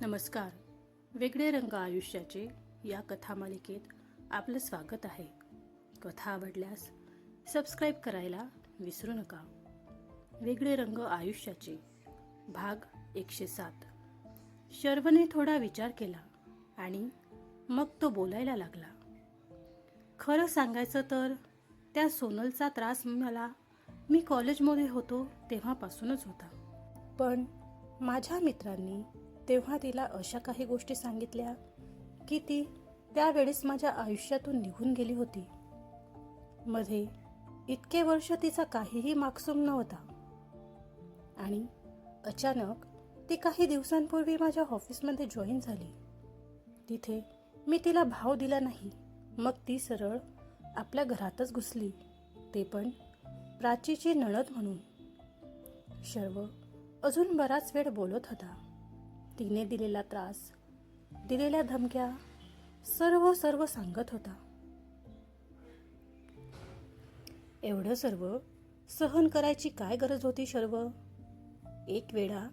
नमस्कार. वेगळे रंग आयुष्याचे या कथामालिकेत आपलं स्वागत आहे. कथा आवडल्यास सबस्क्राईब करायला विसरू नका. वेगळे रंग आयुष्याचे भाग 107. शर्वने थोडा विचार केला आणि मग तो बोलायला लागला. खरं सांगायचं तर त्या सोनलचा त्रास मी कॉलेजमध्ये होतो तेव्हापासूनच होता. पण माझ्या मित्रांनी तेव्हा तिला अशा काही गोष्टी सांगितल्या की ती त्यावेळेस माझ्या आयुष्यातून निघून गेली होती. मध्ये इतके वर्ष तिचा काहीही मागसूम नव्हता आणि अचानक ती काही दिवसांपूर्वी माझ्या ऑफिसमध्ये जॉईन झाली. तिथे मी तिला भाव दिला नाही. मग ती सरळ आपल्या घरातच घुसली, ते पण प्राचीची नणद म्हणून. शर्व अजून बराच वेळ बोलत होता. तिने दिलेला त्रास, दिलेल्या धमक्या सर्व सांगत होता. एवढं सर्व सहन करायची काय गरज होती शर्व? एक वेळा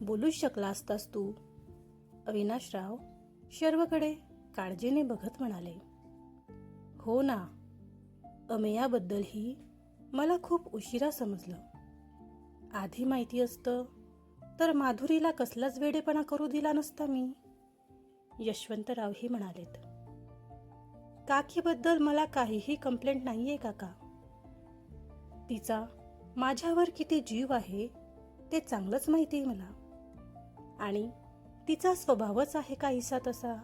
बोलूच शकला असतास तू. अविनाशराव शर्वकडे काळजीने बघत म्हणाले. हो ना, अमेयाबद्दलही मला खूप उशिरा समजलं. आधी माहिती असतं तर माधुरीला कसलाच वेडेपणा करू दिला नसता मी. यशवंतरावही म्हणालेत. काकीबद्दल मला काहीही कंप्लेंट नाहीये काका. तिचा माझ्यावर किती जीव आहे ते चांगलंच माहिती आहे मला. आणि तिचा स्वभावच आहे काहीसा तसा,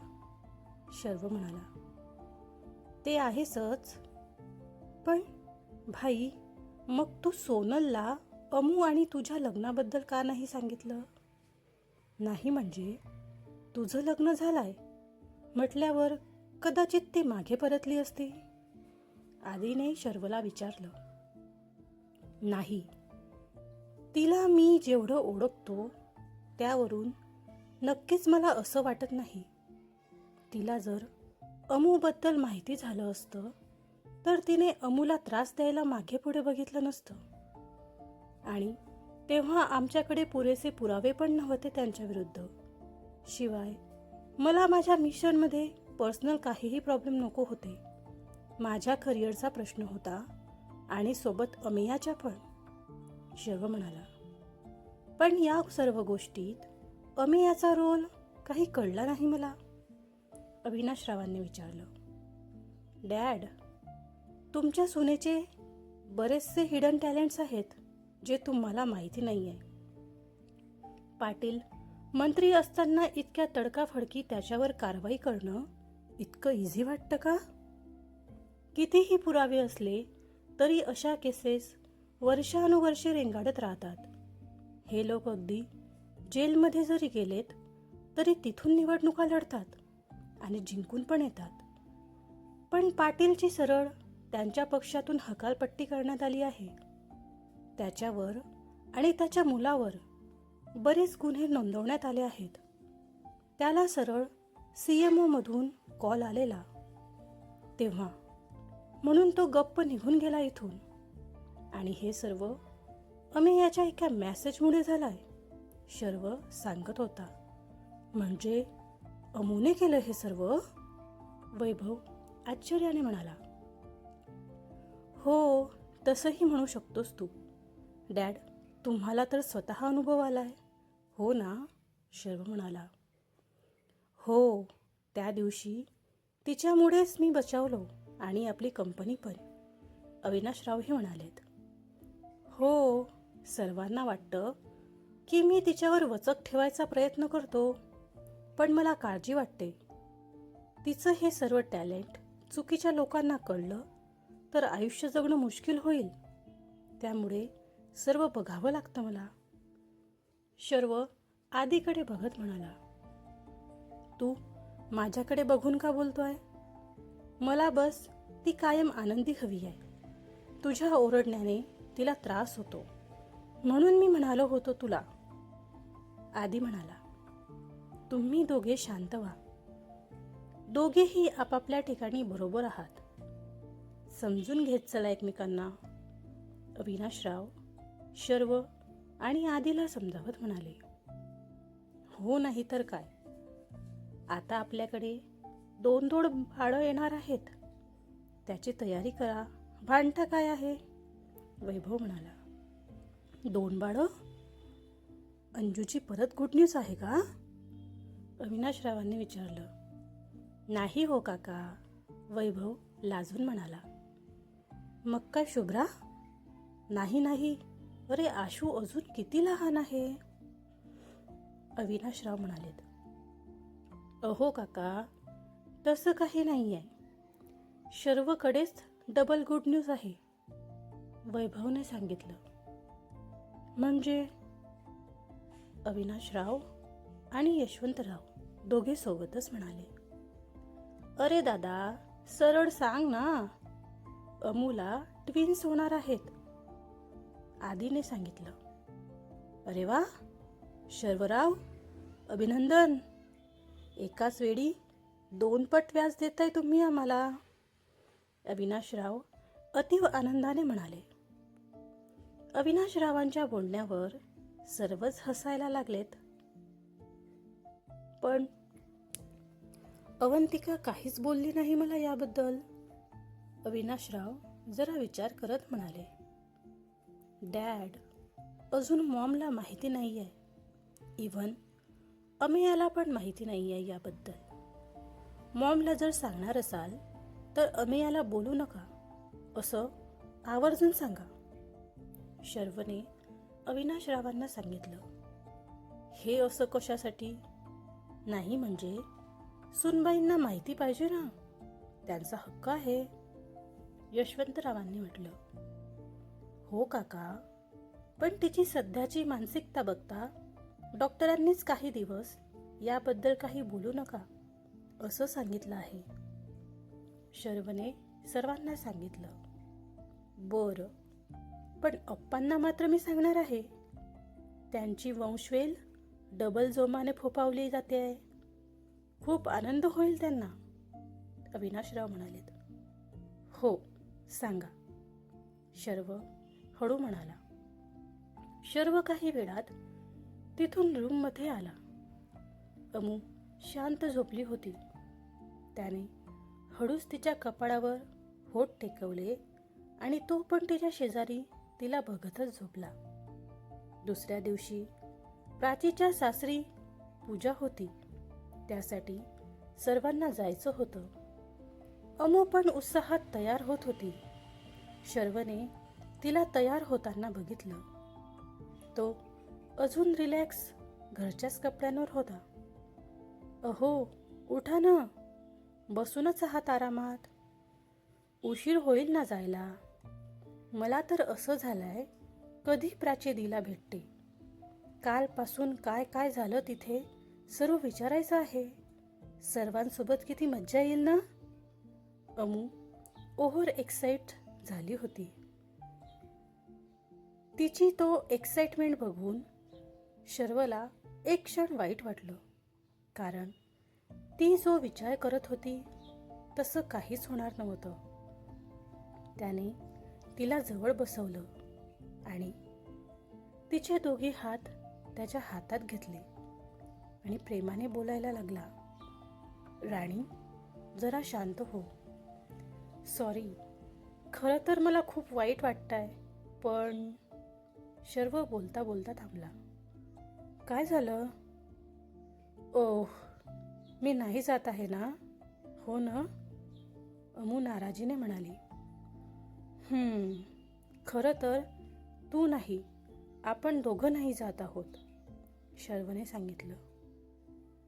शर्व म्हणाला. ते आहेसच, पण भाई मग तू सोनलला अमू आणि तुझ्या लग्नाबद्दल का नाही सांगितलं? नाही म्हणजे तुझं लग्न झालंय म्हटल्यावर कदाचित ती मागे परतली असती, आधीने शर्वला विचारलं. नाही, तिला मी जेवढं ओळखतो त्यावरून नक्कीच मला असं वाटत नाही. तिला जर अमूबद्दल माहिती झालं असतं तर तिने अमूला त्रास द्यायला मागे पुढे बघितलं नसतं. आणि तेव्हा आमच्याकडे पुरेसे पुरावे पण नव्हते त्यांच्या विरुद्ध. शिवाय मला माझ्या मिशनमध्ये पर्सनल काहीही प्रॉब्लेम नको होते. माझ्या करिअरचा प्रश्न होता आणि सोबत अमेयाच्या पण, शर्व म्हणाला. पण या सर्व गोष्टीत अमेयाचा रोल काही कळला नाही मला, अविनाशरावांनी विचारलं. डॅड, तुमच्या सुनेचे बरेचसे हिडन टॅलेंट्स आहेत जे तुम्हाला माहिती नाहीये. पाटील मंत्री असताना इतक्या तडकाफडकी त्याच्यावर कारवाई करणं इतकं इझी वाटतं का? कितीही पुरावे असले तरी अशा केसेस वर्षानुवर्षे रेंगाळत राहतात. हे लोक अगदी जेलमध्ये जरी गेलेत तरी तिथून निवडणुका लढतात आणि जिंकून पण येतात. पण पाटीलची सरळ त्यांच्या पक्षातून हकालपट्टी करण्यात आली आहे. त्याच्यावर आणि त्याच्या मुलावर बरेच गुन्हे नोंदवण्यात आले आहेत. त्याला सरळ CMO मधून कॉल आलेला तेव्हा, म्हणून तो गप्प निघून गेला इथून. आणि हे सर्व अमेयाच्या एका मेसेजमुळे झालाय, शर्व सांगत होता. म्हणजे अमूने केलं हे सर्व? वैभव आश्चर्याने म्हणाला. हो, तसंही म्हणू शकतोस तू. डॅड, तुम्हाला तर स्वतः अनुभव आलाय, हो ना? शर्व म्हणाला. हो, त्या दिवशी तिच्यामुळेच मी बचावलो आणि आपली कंपनी पण, अविनाशरावही म्हणालेत. हो, सर्वांना वाटतं की मी तिच्यावर वचक ठेवायचा प्रयत्न करतो, पण मला काळजी वाटते. तिचं हे सर्व टॅलेंट चुकीच्या लोकांना कळलं तर आयुष्य जगणं मुश्किल होईल. त्यामुळे सर्व बघावं लागतं मला. शर्व आधीकडे बघत म्हणाला. तू माझ्याकडे बघून का बोलतोय? मला बस ती कायम आनंदी हवी आहे. तुझ्या ओरडण्याने तिला त्रास होतो म्हणून मी म्हणालो होतो तुला, आधी म्हणाला. तुम्ही दोघे शांत व्हा. दोघेही आपापल्या ठिकाणी बरोबर आहात. समजून घेत चला एकमेकांना, अविनाशराव शर्व आणि आधीला समजावत म्हणाले. हो, नाही तर काय. आता आपल्याकडे 2 बाळं येणार आहेत. त्याची तयारी करा. भांडता काय आहे? वैभव म्हणाला. 2 बाळं? अंजूची परत गुड न्यूज आहे का? अविनाशरावांनी विचारलं. नाही हो काका, वैभव लाजून म्हणाला. मग काय शुभ्रा? नाही नाही, अरे आशू अजून किती लहान आहे. अविनाशराव म्हणालेत. अहो काका, तसं काही नाही आहे. सर्वकडेच डबल गुड न्यूज आहे, वैभवने सांगितलं. म्हणजे? अविनाशराव आणि यशवंतराव दोघे सोबतच म्हणाले. अरे दादा, सरळ सांग ना. अमूला ट्विन्स होणार आहेत, आदीने सांगितलं. अरे वा शर्वराव, अभिनंदन. एकाच वेळी 2 पट व्याज देताय तुम्ही आम्हाला, अविनाशराव अतीव आनंदाने म्हणाले. अविनाशरावांच्या बोलण्यावर सर्वच हसायला लागलेत. पण अवंतिका काहीच बोलली नाही मला याबद्दल. अविनाशराव जरा विचार करत म्हणाले. डॅड, अजून मॉमला माहिती नाही आहे. इव्हन अमेयाला पण माहिती नाही आहे याबद्दल. मॉमला जर सांगणार असाल तर अमेयाला बोलू नका असं आवर्जून सांगा, शर्वने अविनाशरावांना सांगितलं. हे असं कशासाठी? नाही म्हणजे सुनबाईंना माहिती पाहिजे ना, त्यांचा हक्क आहे, यशवंतरावांनी म्हटलं. हो काका, पण तिची सध्याची मानसिकता बघता डॉक्टरांनीच काही दिवस याबद्दल काही बोलू नका असं सांगितलं आहे, शर्वने सर्वांना सांगितलं. बरं, पण अप्पांना मात्र मी सांगणार आहे. त्यांची वंशवेल डबल जोमाने फोफावली जाते आहे. खूप आनंद होईल त्यांना, अविनाशराव म्हणालेत. हो सांगा, शर्व हळू म्हणाला. शर्व काही वेळात तिथून रूममध्ये आला. अमू शांत झोपली होती. त्याने हळूच तिच्या कपाळावर होठ टेकवले आणि तो पण तिच्या शेजारी तिला बघतच झोपला. दुसऱ्या दिवशी प्राचीच्या सासरी पूजा होती, त्यासाठी सर्वांना जायचं होतं. अमू पण उत्साहात तयार होत होती. शर्वने तिला तयार होताना बघितलं. तो अजून रिलॅक्स घरच्याच कपड्यांवर होता. अहो उठा ना, बसूनच आहात आरामात. उशीर होईल ना जायला. मला तर असं झालंय, कधी प्राचीला भेटते. कालपासून काय काय झालं तिथे सर्व विचारायचं आहे. सर्वांसोबत किती मज्जा येईल ना. अमू ओव्हर एक्साइट झाली होती. तिची तो एक्साइटमेंट बघून शर्वला एक क्षण वाईट वाटलं, कारण ती जो विचार करत होती तसं काहीच होणार नव्हतं. त्याने तिला जवळ बसवलं आणि तिचे दोघे हात त्याच्या हातात घेतले आणि प्रेमाने बोलायला लागला. राणी, जरा शांत हो. सॉरी, खरं तर मला खूप वाईट वाटतंय, पण शर्व बोलता बोलता थांबला. काय झालं? ओह, मी नाही जात आहे ना. हो ना, अमू नाराजीने म्हणाली. खरं तर तू नाही, आपण दोघं नाही जात आहोत, शर्वने सांगितलं.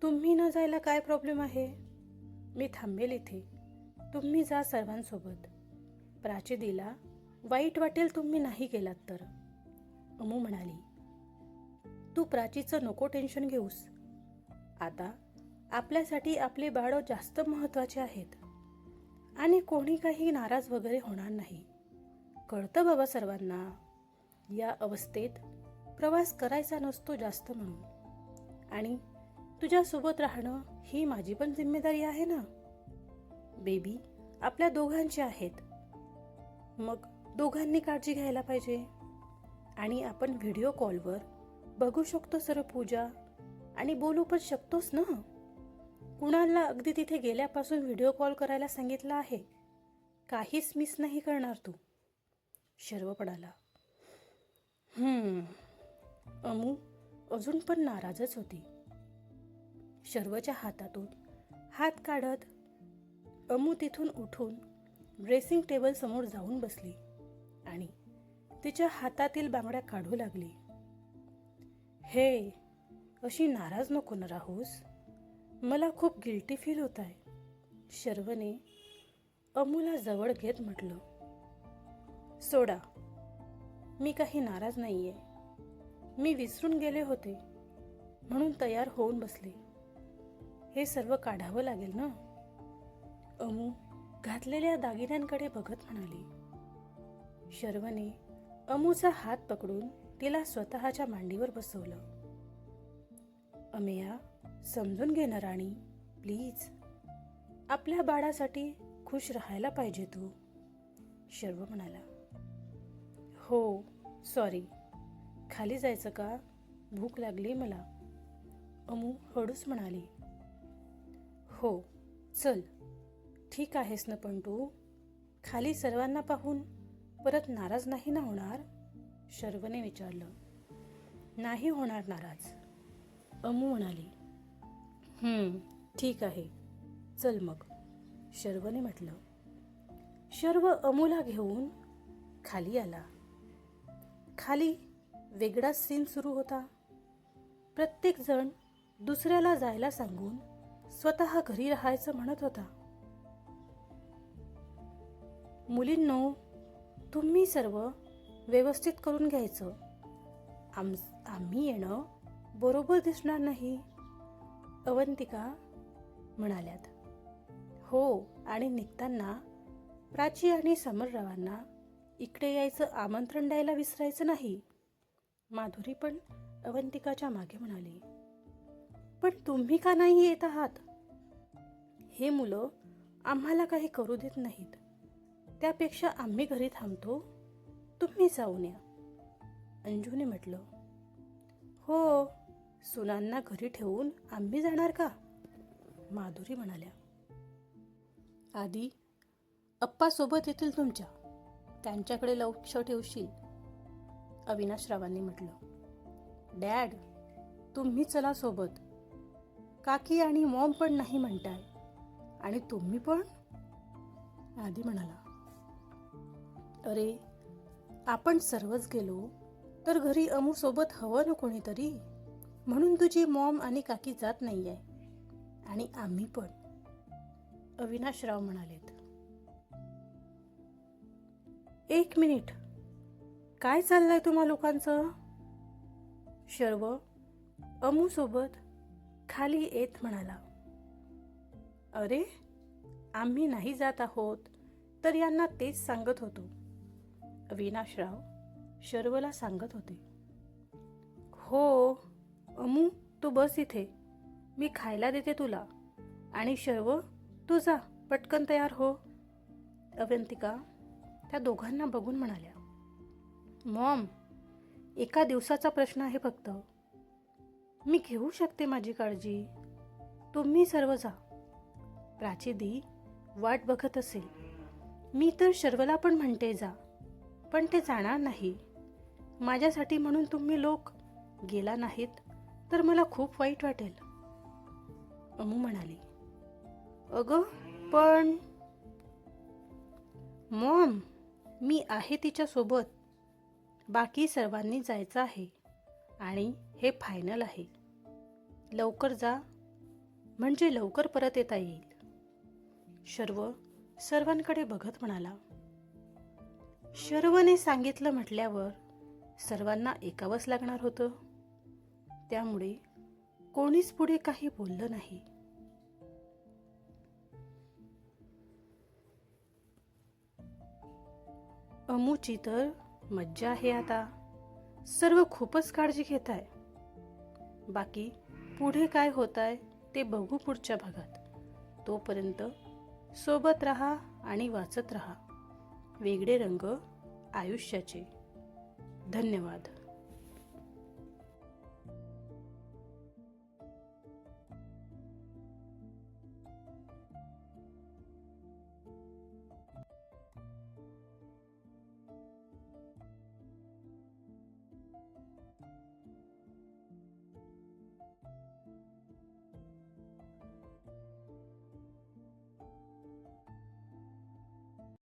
तुम्ही न जायला काय प्रॉब्लेम आहे? मी थांबेल इथे. तुम्ही जा सर्वांसोबत. प्राचीला वाईट वाटेल तुम्ही नाही गेलात तर, अमू म्हणाली. तू प्राचीचं नको टेन्शन घेऊस. आता आपल्यासाठी आपले बाळं जास्त महत्त्वाचे आहेत आणि कोणी काही नाराज वगैरे होणार नाही. कळतं बाबा सर्वांना, या अवस्थेत प्रवास करायचा नसतो जास्त म्हणून, आणि तुझ्यासोबत राहणं ही माझी पण जिम्मेदारी आहे ना. बेबी आपल्या दोघांची आहेत, मग दोघांनी काळजी घ्यायला पाहिजे. आणि आपण व्हिडिओ कॉलवर बघू शकतो सर्व पूजा आणि बोलू पण शकतोस ना. कुणालला अगदी तिथे गेल्यापासून व्हिडिओ कॉल करायला सांगितलं आहे. काहीच मिस नाही करणार तू. शर्व पडाला. अमू अजून पण नाराजच होती. शर्वच्या हातातून हात काढत अमू तिथून उठून ड्रेसिंग टेबल समोर जाऊन बसली आणि तिच्या हातातील बांगड्या काढू लागली. हे, अशी नाराज नको ना राहूस. मला खूप गिल्टी फील होत आहे. शर्वने अमूला जवळ घेत म्हटलं. सोडा, मी काही नाराज नाहीये. मी विसरून गेले होते म्हणून तयार होऊन बसले. हे सर्व काढावं लागेल ना. अमू घातलेल्या दागिन्यांकडे बघत म्हणाली. शर्वने अमूचा हात पकडून तिला स्वतःच्या मांडीवर बसवलं. अमेया, समजून घे ना राणी, प्लीज. आपल्या बाळासाठी खुश राहायला पाहिजे तू. शर्व म्हणाला. हो, सॉरी. खाली जायचं का? भूक लागली मला. अमू हळूच म्हणाली. हो, चल. ठीक आहेस ना पण तू? खाली सर्वांना पाहून परत नाराज नाही ना होणार? शर्वने विचारलं. नाही होणार नाराज, अमू म्हणाली. ठीक आहे, चल मग, शर्वने म्हटलं. शर्व अमूला घेऊन खाली आला. खाली वेगळाच सीन सुरू होता. प्रत्येक जण दुसऱ्याला जायला सांगून स्वतः घरी राहायचं म्हणत होता. मुलींनो, तुम्ही सर्व व्यवस्थित करून घ्यायचं. आम्ही येणं बरोबर दिसणार नाही, अवंतिका म्हणाल्यात. हो, आणि निघताना प्राची आणि समररावांना इकडे यायचं आमंत्रण द्यायला विसरायचं नाही, माधुरी पण अवंतिकाच्या मागे म्हणाली. पण तुम्ही का नाही येत आहात? हे मुलं आम्हाला काही करू देत नाहीत. त्यापेक्षा आम्ही घरी थांबतो, तुम्ही जाऊन या, अंजूने म्हटलं. हो, सुनांना घरी ठेवून आम्ही जाणार का? माधुरी म्हणाल्या. आधी अप्पा सोबत येतील तुमच्या, त्यांच्याकडे लक्ष ठेवशील, अविनाशरावांनी म्हटलं. डॅड, तुम्ही चला सोबत. काकी आणि मॉम पण नाही म्हणताय, आणि तुम्ही पण, आधी म्हणाला. अरे, आपण सर्वच गेलो तर घरी अमू सोबत हवं ना कोणीतरी, म्हणून तुझी मॉम आणि काकी जात नाहीये, आणि आम्ही पण, अविनाशराव म्हणालेत. एक मिनिट, काय चाललंय तुम्हा लोकांचं? शर्व अमू सोबत खाली येत म्हणाला. अरे, आम्ही नाही जात आहोत तर यांना तेच सांगत होतो, अविनाशराव शर्वला सांगत होते. हो अमू, तू बस इथे, मी खायला देते तुला, आणि शर्व तू जा, पटकन तयार हो, अवंतिका त्या दोघांना बघून म्हणाल्या. मॉम, एका दिवसाचा प्रश्न आहे फक्त, मी घेऊ शकते माझी काळजी, तुम्ही सर्व जा. प्राची वाट बघत असेल. मी तर शर्वला पण म्हणते जा, पण ते जाणार नाही. माझ्यासाठी म्हणून तुम्ही लोक गेला नाहीत तर मला खूप वाईट वाटेल, अमू म्हणाली. अगं पण मॉम, मी आहे तिच्या सोबत. बाकी सर्वांनी जायचं आहे आणि हे फायनल आहे. लवकर जा, म्हणजे लवकर परत येता येईल, शर्व सर्वांकडे बघत म्हणाला. शर्वने सांगितलं म्हटल्यावर सर्वांना ऐकावंच लागणार होतं, त्यामुळे कोणीच पुढे काही बोललं नाही. अमूची तर मज्जा आहे आता. सर्व खूपच काळजी घेत आहे. बाकी पुढे काय होत आहे ते बघू पुढच्या भागात. तोपर्यंत सोबत राहा आणि वाचत राहा वेगळे रंग आयुष्याचे. धन्यवाद.